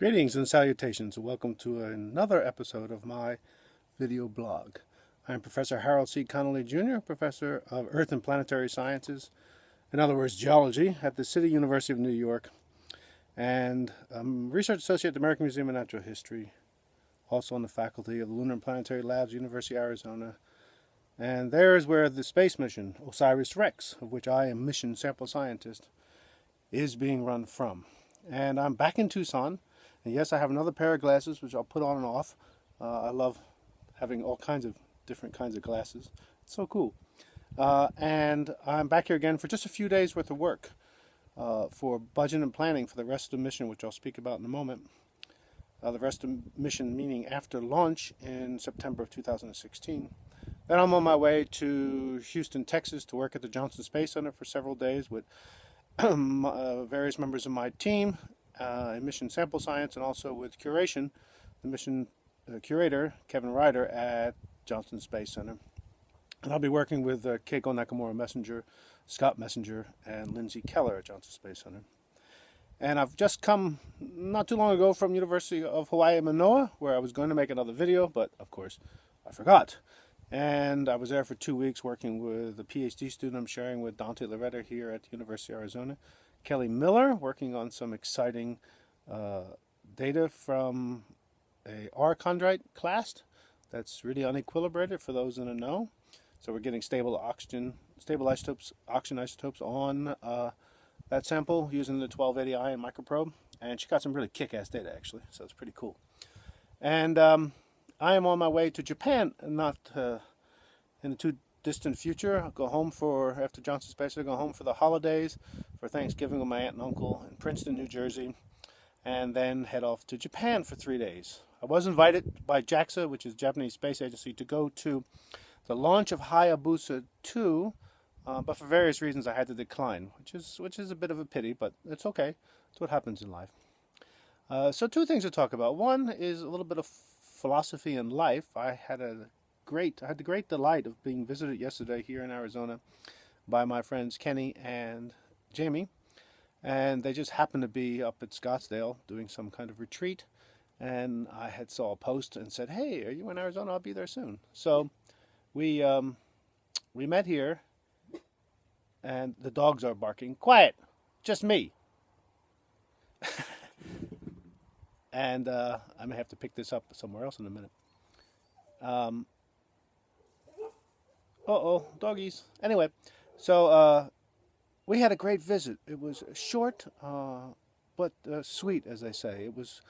Greetings and salutations, and welcome to another episode of my video blog. I'm Professor Harold C. Connolly Jr., Professor of Earth and Planetary Sciences, in other words, Geology, at the City University of New York, and I'm Research Associate at the American Museum of Natural History, also on the faculty of the Lunar and Planetary Labs, University of Arizona. And there is where the space mission, OSIRIS-REx, of which I am mission sample scientist, is being run from. And I'm back in Tucson. And yes, I have another pair of glasses, which I'll put on and off. I love having all kinds of different kinds of glasses. It's so cool. And I'm back here again for just a few days worth of work for budget and planning for the rest of the mission, which I'll speak about in a moment. The rest of the mission meaning after launch in September of 2016. Then I'm on my way to Houston, Texas to work at the Johnson Space Center for several days with various members of my team. In mission sample science, and also with curation, the mission curator, Kevin Ryder, at Johnson Space Center. And I'll be working with Keiko Nakamura Messenger, Scott Messenger, and Lindsay Keller at Johnson Space Center. And I've just come not too long ago from University of Hawaii Manoa, where I was going to make another video, but of course I forgot. And I was there for 2 weeks working with a PhD student I'm sharing with, Dante Loretta, here at the University of Arizona. Kelly Miller, working on some exciting data from a R-chondrite clast that's really unequilibrated for those in the know. So we're getting stable isotopes on that sample using the 1280 ion microprobe. And she got some really kick-ass data, actually, so it's pretty cool. And I am on my way to Japan, not in the too distant future. I'll go home after Johnson Space, I'll go home for the holidays, for Thanksgiving with my aunt and uncle in Princeton, New Jersey, and then head off to Japan for 3 days. I was invited by JAXA, which is Japanese Space Agency, to go to the launch of Hayabusa 2, but for various reasons I had to decline, which is a bit of a pity, but it's okay. It's what happens in life. So two things to talk about. One is a little bit of philosophy and life. I had the great delight of being visited yesterday here in Arizona by my friends Keni and Jamie, and they just happened to be up at Scottsdale doing some kind of retreat, and I had saw a post and said, "Hey, are you in Arizona? I'll be there soon." So we met here, and the dogs are barking. Quiet, just me. And I may have to pick this up somewhere else in a minute. Uh-oh, doggies. Anyway, so we had a great visit. It was short, but sweet, as they say. It was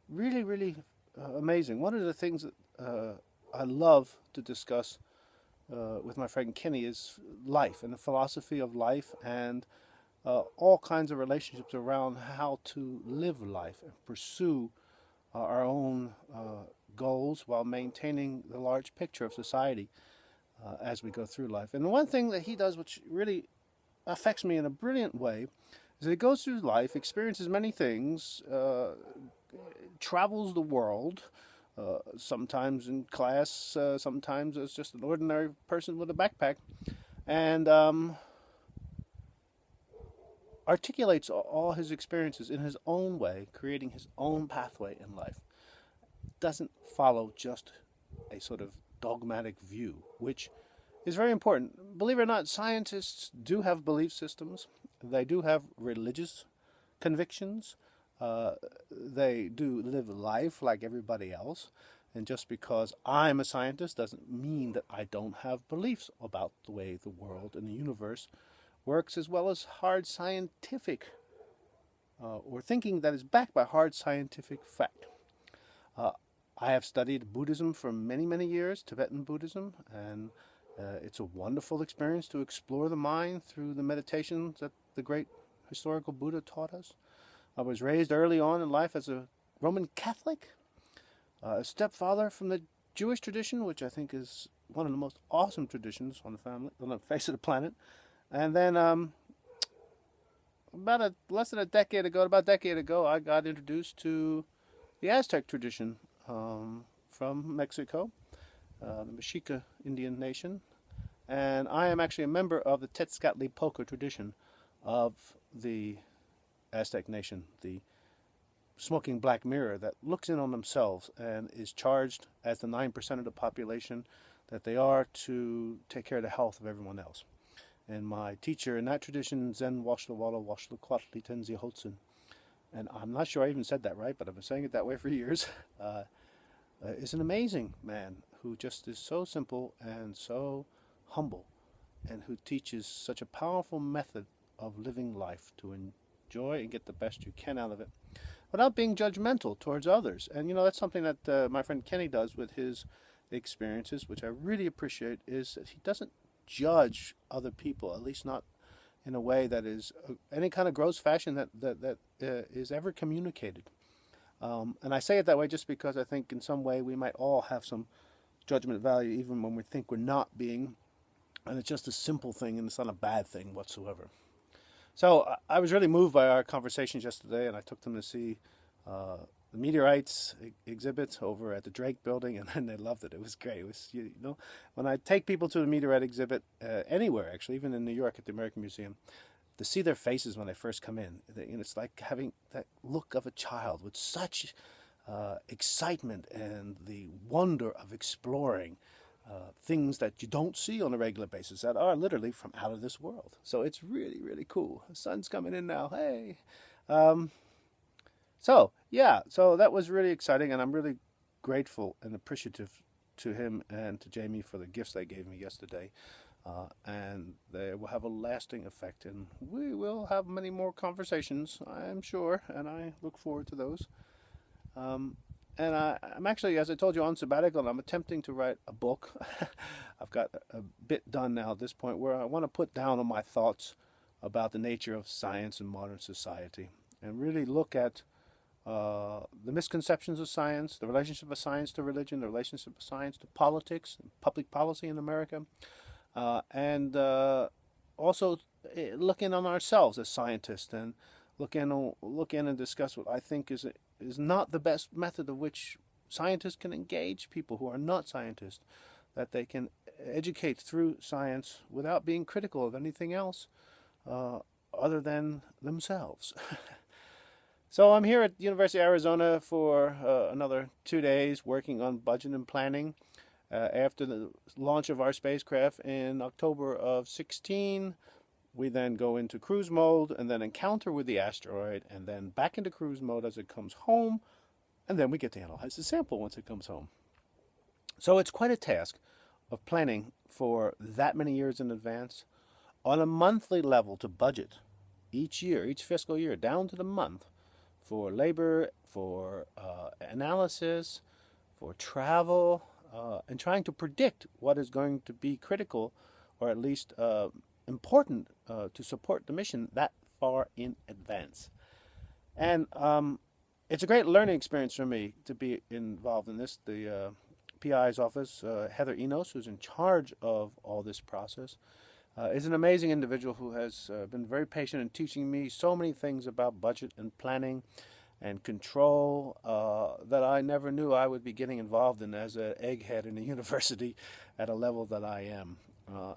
really, really amazing. One of the things that I love to discuss with my friend Kenny is life and the philosophy of life and all kinds of relationships around how to live life and pursue our own goals while maintaining the large picture of society as we go through life. And one thing that he does, which really affects me in a brilliant way, is that he goes through life, experiences many things, travels the world, sometimes in class, sometimes as just an ordinary person with a backpack, and articulates all his experiences in his own way, creating his own pathway in life. Doesn't follow just a sort of dogmatic view, which is very important. Believe it or not, scientists do have belief systems. They do have religious convictions. They do live life like everybody else. And just because I'm a scientist doesn't mean that I don't have beliefs about the way the world and the universe works, as well as hard scientific or thinking that is backed by hard scientific fact. I have studied Buddhism for many, many years, Tibetan Buddhism, and it's a wonderful experience to explore the mind through the meditations that the great historical Buddha taught us. I was raised early on in life as a Roman Catholic, a stepfather from the Jewish tradition, which I think is one of the most awesome traditions on the face of the planet. And then about a decade ago, I got introduced to the Aztec tradition from Mexico, the Mexica Indian nation, and I am actually a member of the Tezcatlipoca tradition of the Aztec nation, the smoking black mirror that looks in on themselves and is charged as the 9% of the population that they are to take care of the health of everyone else. And my teacher in that tradition, Zen Washla Walla Washla Kwatli Tenzi Hotsun, and I'm not sure I even said that right, but I've been saying it that way for years, is an amazing man who just is so simple and so humble, and who teaches such a powerful method of living life to enjoy and get the best you can out of it without being judgmental towards others. And that's something that my friend Kenny does with his experiences, which I really appreciate, is that he doesn't judge other people, at least not in a way that is any kind of gross fashion that is ever communicated. And I say it that way just because I think in some way we might all have some judgment value even when we think we're not being, and it's just a simple thing and it's not a bad thing whatsoever. So I was really moved by our conversations yesterday, and I took them to see the meteorites exhibit over at the Drake building, and they loved it. It was great. It was, when I take people to the meteorite exhibit anywhere, actually, even in New York at the American Museum, to see their faces when they first come in, it's like having that look of a child with such excitement and the wonder of exploring things that you don't see on a regular basis that are literally from out of this world. So it's really, really cool. The sun's coming in now. Hey. So that was really exciting, and I'm really grateful and appreciative to him and to Jamie for the gifts they gave me yesterday. And they will have a lasting effect, and we will have many more conversations, I'm sure, and I look forward to those. And I'm actually, as I told you, on sabbatical, and I'm attempting to write a book. I've got a bit done now at this point where I want to put down on my thoughts about the nature of science and modern society, and really look at the misconceptions of science, the relationship of science to religion, the relationship of science to politics, and public policy in America, and also looking on ourselves as scientists, and look in and discuss what I think is not the best method of which scientists can engage people who are not scientists, that they can educate through science without being critical of anything else other than themselves. So I'm here at the University of Arizona for another 2 days working on budget and planning. After the launch of our spacecraft in October of 16, we then go into cruise mode and then encounter with the asteroid, and then back into cruise mode as it comes home, and then we get to analyze the sample once it comes home. So it's quite a task of planning for that many years in advance on a monthly level to budget each year, each fiscal year, down to the month, for labor, for analysis, for travel, and trying to predict what is going to be critical, or at least important to support the mission that far in advance. And it's a great learning experience for me to be involved in this. The PI's office, Heather Enos, who's in charge of all this process, is an amazing individual who has been very patient in teaching me so many things about budget and planning and control that I never knew I would be getting involved in as an egghead in a university at a level that I am.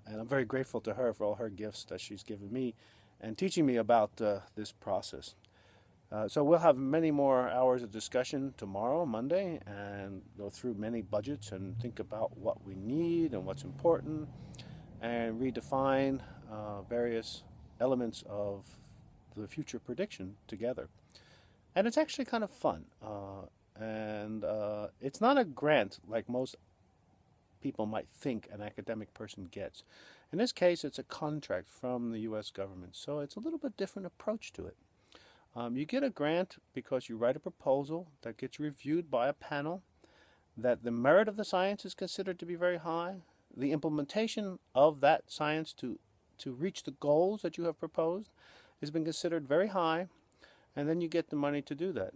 And I'm very grateful to her for all her gifts that she's given me and teaching me about this process. So we'll have many more hours of discussion tomorrow, Monday, and go through many budgets and think about what we need and what's important, and redefine various elements of the future prediction together. And it's actually kind of fun. And it's not a grant like most people might think an academic person gets. In this case, it's a contract from the U.S. government, so it's a little bit different approach to it. You get a grant because you write a proposal that gets reviewed by a panel, that the merit of the science is considered to be very high, the implementation of that science to reach the goals that you have proposed has been considered very high, and then you get the money to do that.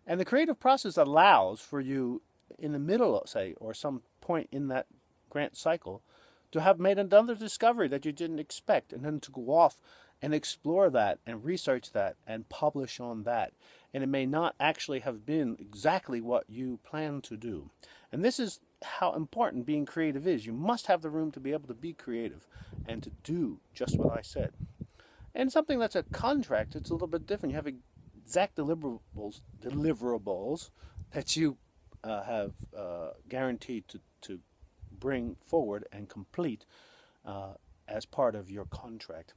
And the creative process allows for you in the middle, say, or some point in that grant cycle, to have made another discovery that you didn't expect, and then to go off and explore that and research that and publish on that. And it may not actually have been exactly what you planned to do. And this is how important being creative is. You must have the room to be able to be creative and to do just what I said. And something that's a contract, it's a little bit different. You have exact deliverables that you have guaranteed to bring forward and complete as part of your contract.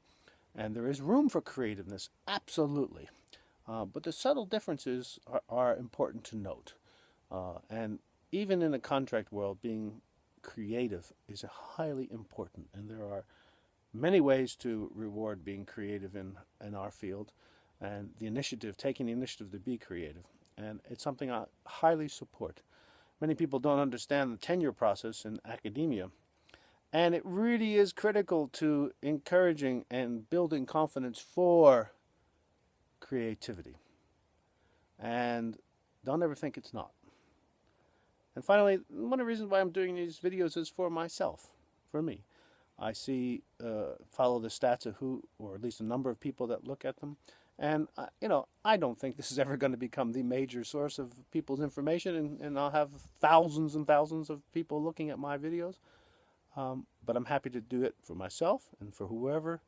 And there is room for creativeness, absolutely. But the subtle differences are important to note. And even in the contract world, being creative is highly important. And there are many ways to reward being creative in our field, and taking the initiative to be creative. And it's something I highly support. Many people don't understand the tenure process in academia, and it really is critical to encouraging and building confidence for creativity. And don't ever think it's not. And finally, one of the reasons why I'm doing these videos is for myself, for me. I follow the stats of who, or at least a number of people that look at them. And, I don't think this is ever going to become the major source of people's information, and I'll have thousands and thousands of people looking at my videos. But I'm happy to do it for myself and for whoever